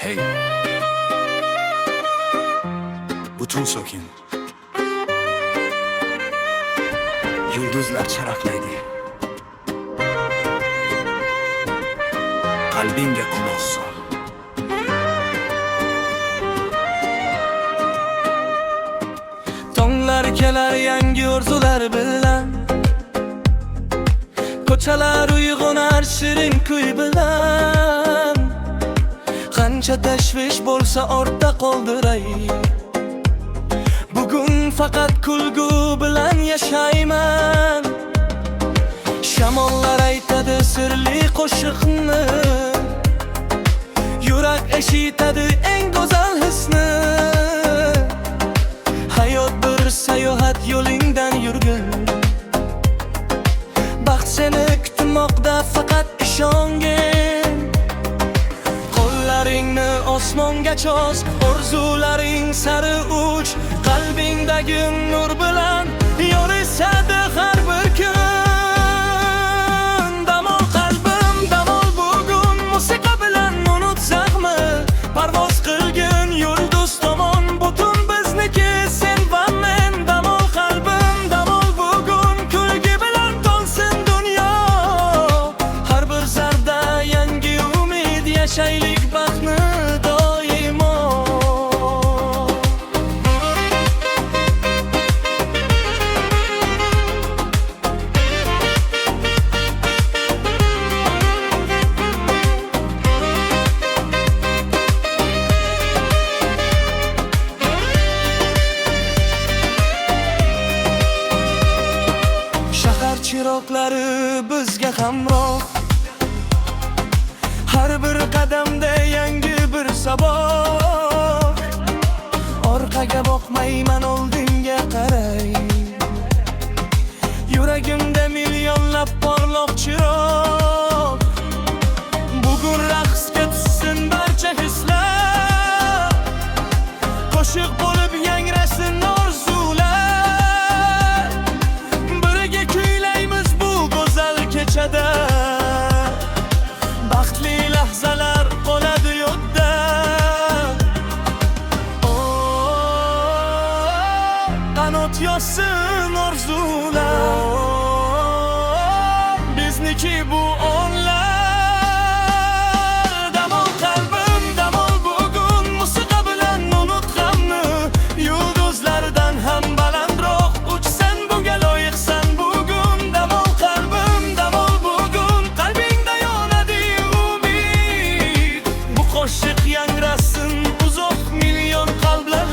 Hey, butun so'kin. Yulduzlar charaqlaydi. Qalbingga quloq sol. Tonglar kelar yangi orzular bilan, ko'chalar uyg'onar shirin kuy bilan. Qancha tashvish bo'lsa ortda qoldiray, bugun faqat kulgu bilan yashayman. Shamollar aytadi sirli qo'shiqni, yurak eshitadi eng go'zal hisni. Hayot bir sayohat, yo'lingdan yurgin. Baxt seni kutmoqda, faqat ishongin. Qo'llaringni osmonga cho'z, orzularing sari uch. Qalbingdagi nur bilan yorisadi har bir kun. Damol qalbim, damol bugun, musiqa bilan unutsaqmi? Parvoz qilgin yulduz tomon, butun bizniki sen va men. Damol qalbim, damol bugun, kulgi bilan to'lsin dunyo. Har bir zarda yangi umid, yashaylik baxtni doimo. Shahar chiroqlari bizga hamroh, har bir qadamda yangi bir sabah. Orqaga boqmayman, oldinga qaray. Yuragimda millionlab porloq chiroq. Bugun raqsga tushsin barcha hislar, qo'shiq bo'lib yangrasin orzular. Birga kuylaymiz bu go'zal kechada, baxtli lahzalar qoladi yodda. Qanot yozsin orzular, bizniki bu onlar. Damol qalbim, damol bugun, musiqa bilan unut g'amni. Yulduzlardan ham balandroq uchsan, bunga loyiqsan bugun. Damol qalbim, damol bugun, qalbingda yonadi umid. Bu qo'shiq yangrasin uzoq million qalblar